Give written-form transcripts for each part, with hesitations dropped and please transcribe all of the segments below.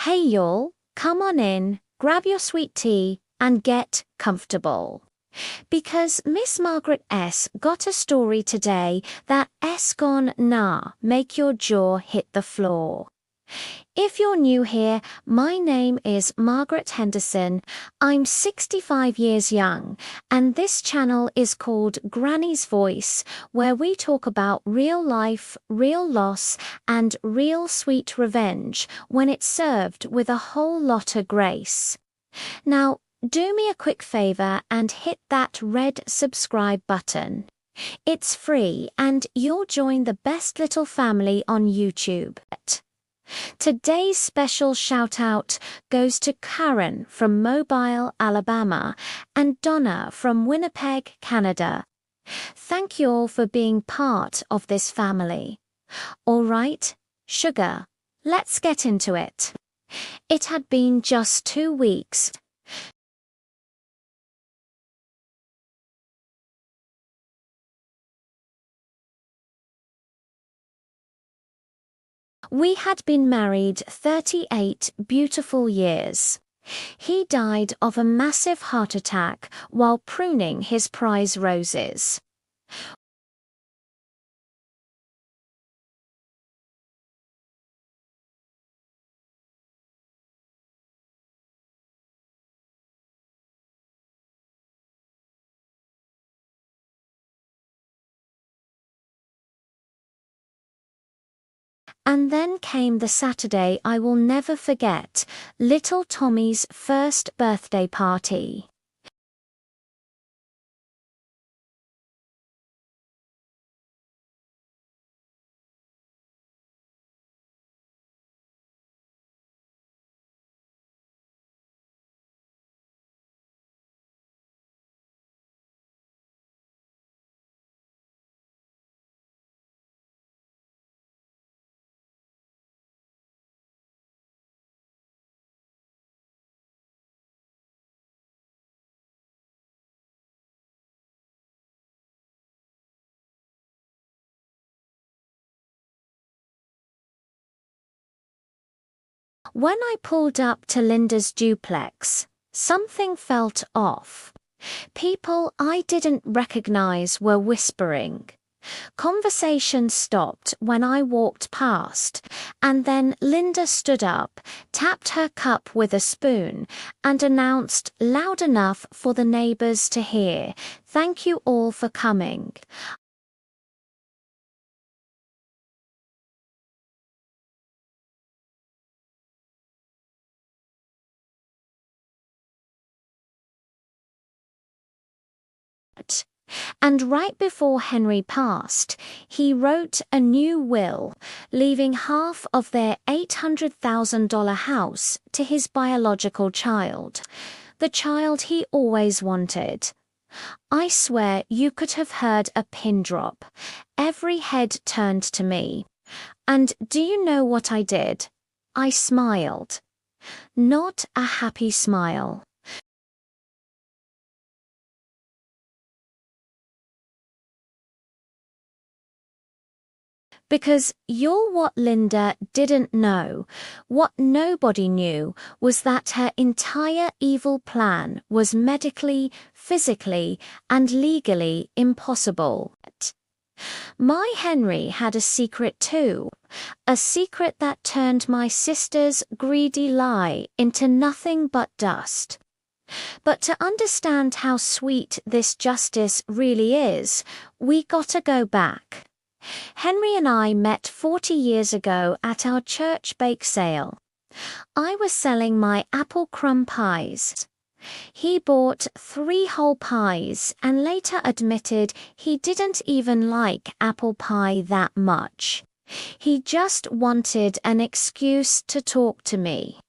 Hey y'all, come on in, grab your sweet tea, and get comfortable. Because Miss Margaret S. got a story today that's gonna make your jaw hit the floor. If you're new here, my name is Margaret Henderson. I'm 65 years young, and this channel is called Granny's Voice, where we talk about real life, real loss, and real sweet revenge when it's served with a whole lot of grace. Now, do me a quick favor and hit that red subscribe button. It's free, and you'll join the best little family on YouTube. Today's special shout-out goes to Karen from Mobile, Alabama, and Donna from Winnipeg, Canada. Thank you all for being part of this family. All right, sugar, let's get into it. It had been just 2 weeks. We had been married 38 beautiful years. He died of a massive heart attack while pruning his prize roses. And then came the Saturday I will never forget, little Tommy's first birthday party. When I pulled up to Linda's duplex, something felt off. People I didn't recognize were whispering. Conversation stopped when I walked past, and then Linda stood up, tapped her cup with a spoon, and announced loud enough for the neighbors to hear, "Thank you all for coming." And right before Henry passed, he wrote a new will, leaving half of their $800,000 house to his biological child, the child he always wanted. I swear you could have heard a pin drop. Every head turned to me. And do you know what I did? I smiled. Not a happy smile. Because you're what Linda didn't know. What nobody knew was that her entire evil plan was medically, physically, and legally impossible. My Henry had a secret too. A secret that turned my sister's greedy lie into nothing but dust. But to understand how sweet this justice really is, we gotta go back. Henry and I met 40 years ago at our church bake sale. I was selling my apple crumb pies. He bought 3 whole pies and later admitted he didn't even like apple pie that much. He just wanted an excuse to talk to me.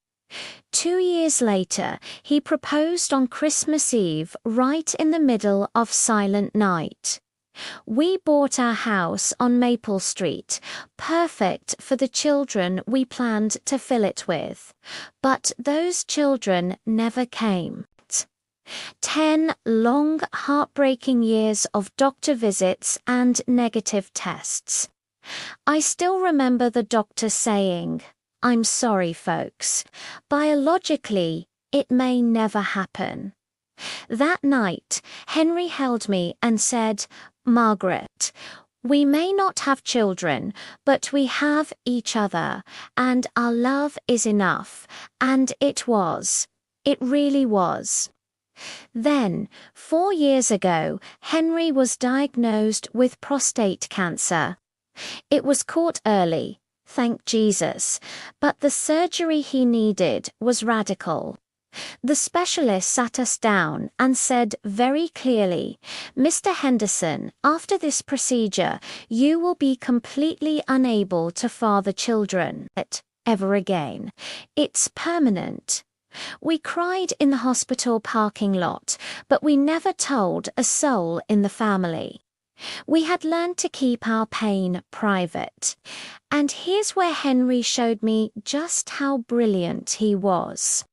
2 years later, he proposed on Christmas Eve right in the middle of Silent Night. We bought our house on Maple Street, perfect for the children we planned to fill it with. But those children never came. 10 long, heartbreaking years of doctor visits and negative tests. I still remember the doctor saying, I'm sorry, folks. Biologically, it may never happen. That night, Henry held me and said, Margaret, we may not have children, but we have each other, and our love is enough. And it was. It really was. Then, 4 years ago, Henry was diagnosed with prostate cancer. It was caught early, thank Jesus, but the surgery he needed was radical. The specialist sat us down and said very clearly, Mr. Henderson, after this procedure, you will be completely unable to father children ever again. It's permanent. We cried in the hospital parking lot, but we never told a soul in the family. We had learned to keep our pain private. And here's where Henry showed me just how brilliant he was.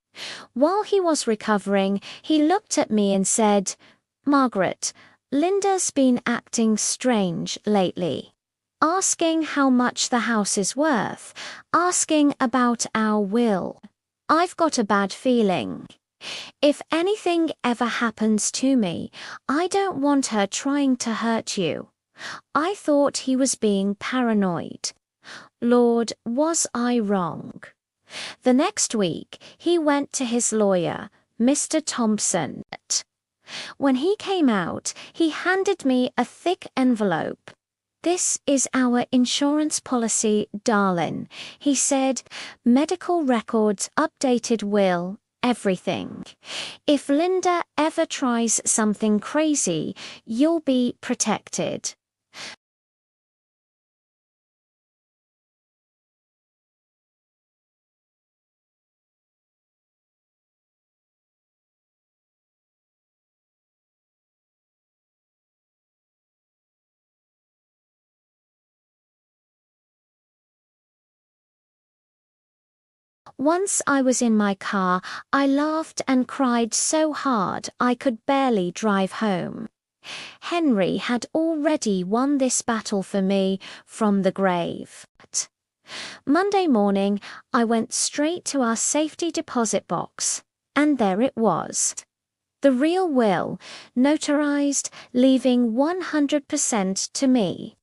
While he was recovering, he looked at me and said, Margaret, Linda's been acting strange lately. Asking how much the house is worth, asking about our will. I've got a bad feeling. If anything ever happens to me, I don't want her trying to hurt you. I thought he was being paranoid. Lord, was I wrong? The next week, he went to his lawyer, Mr. Thompson. When he came out, he handed me a thick envelope. This is our insurance policy, darling, he said. Medical records, updated will, everything. If Linda ever tries something crazy, you'll be protected. Once I was in my car, I laughed and cried so hard I could barely drive home. Henry had already won this battle for me from the grave. Monday morning, I went straight to our safety deposit box, and there it was. The real will, notarized, leaving 100% to me.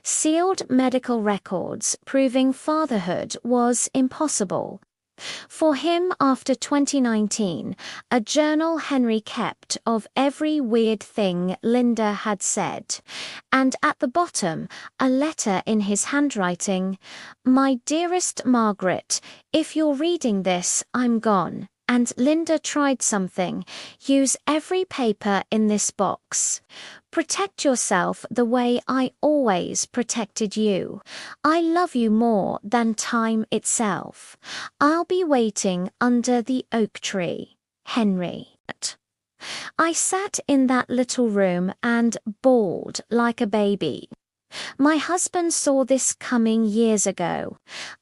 Sealed medical records proving fatherhood was impossible. For him, after 2019, a journal Henry kept of every weird thing Linda had said, and at the bottom, a letter in his handwriting, My dearest Margaret, if you're reading this, I'm gone. And Linda tried something. Use every paper in this box. Protect yourself the way I always protected you. I love you more than time itself. I'll be waiting under the oak tree. Henry. I sat in that little room and bawled like a baby. My husband saw this coming years ago.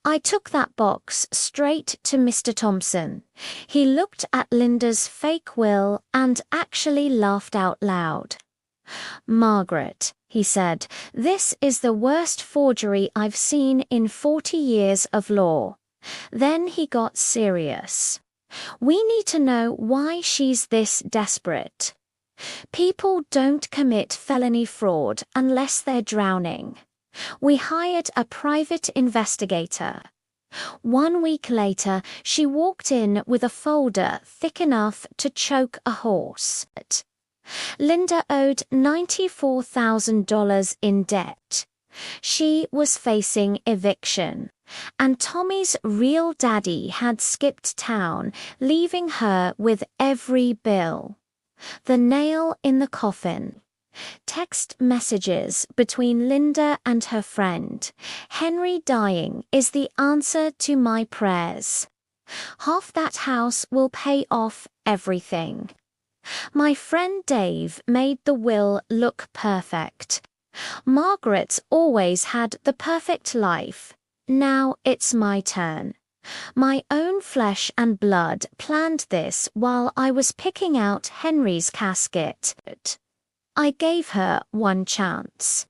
I took that box straight to Mr. Thompson. He looked at Linda's fake will and actually laughed out loud. Margaret, he said, this is the worst forgery I've seen in 40 years of law. Then he got serious. We need to know why she's this desperate. People don't commit felony fraud unless they're drowning. We hired a private investigator. 1 week later, she walked in with a folder thick enough to choke a horse. Linda owed $94,000 in debt. She was facing eviction, and Tommy's real daddy had skipped town, leaving her with every bill. The nail in the coffin. Text messages between Linda and her friend. Henry dying is the answer to my prayers. Half that house will pay off everything. My friend Dave made the will look perfect. Margaret's always had the perfect life. Now it's my turn. My own flesh and blood planned this while I was picking out Henry's casket. I gave her one chance.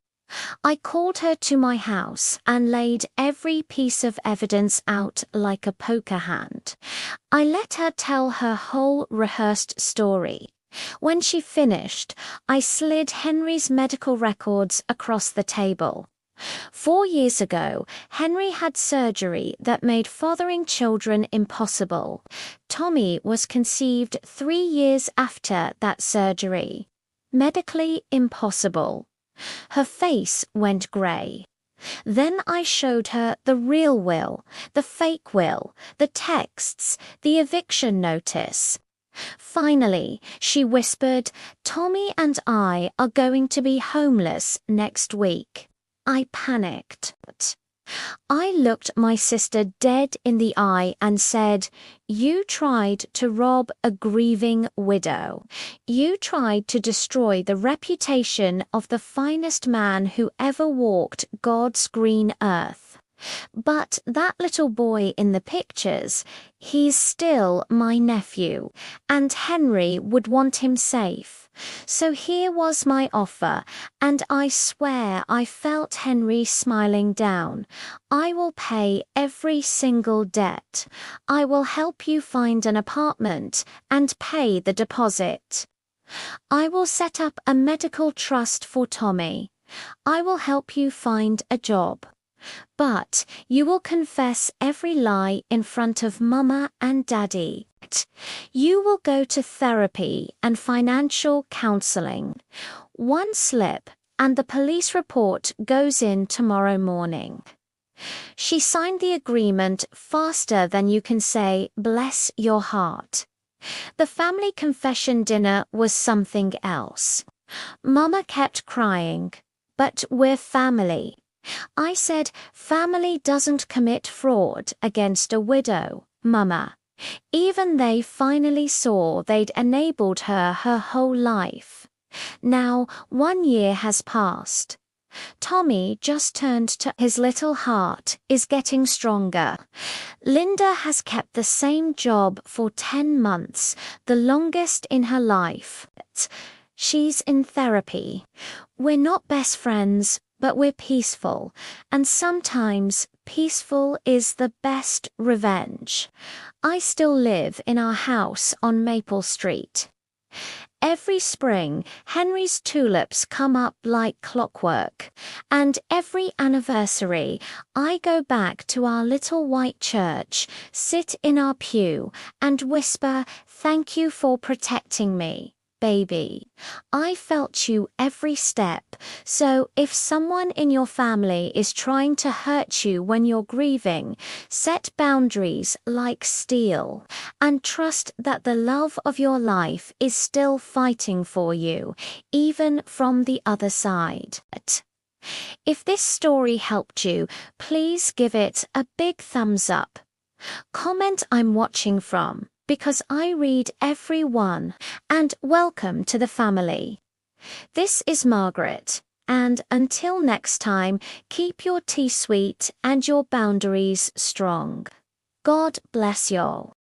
I called her to my house and laid every piece of evidence out like a poker hand. I let her tell her whole rehearsed story. When she finished, I slid Henry's medical records across the table. 4 years ago, Henry had surgery that made fathering children impossible. Tommy was conceived 3 years after that surgery. Medically impossible. Her face went grey. Then I showed her the real will, the fake will, the texts, the eviction notice. Finally, she whispered, "Tommy and I are going to be homeless next week." I panicked. I looked my sister dead in the eye and said, "You tried to rob a grieving widow. You tried to destroy the reputation of the finest man who ever walked God's green earth. But that little boy in the pictures, he's still my nephew, and Henry would want him safe. So here was my offer, and I swear I felt Henry smiling down. I will pay every single debt. I will help you find an apartment and pay the deposit. I will set up a medical trust for Tommy. I will help you find a job. But you will confess every lie in front of Mama and Daddy. You will go to therapy and financial counseling. One slip and the police report goes in tomorrow morning." She signed the agreement faster than you can say, "Bless your heart." The family confession dinner was something else. Mama kept crying, "But we're family." I said, "Family doesn't commit fraud against a widow, Mama." Even they finally saw they'd enabled her whole life. Now 1 year has passed. Tommy just turned 2. His little heart is getting stronger. Linda has kept the same job for 10 months, the longest in her life. She's in therapy. We're not best friends, but we're peaceful, and sometimes peaceful is the best revenge. I still live in our house on Maple Street. Every spring, Henry's tulips come up like clockwork, and every anniversary, I go back to our little white church, sit in our pew, and whisper, "Thank you for protecting me, baby. I felt you every step, so if someone in your family is trying to hurt you when you're grieving, set boundaries like steel, and trust that the love of your life is still fighting for you, even from the other side." If this story helped you, please give it a big thumbs up. Comment I'm watching from, because I read every one, and welcome to the family. This is Margaret, and until next time, keep your tea sweet and your boundaries strong. God bless y'all.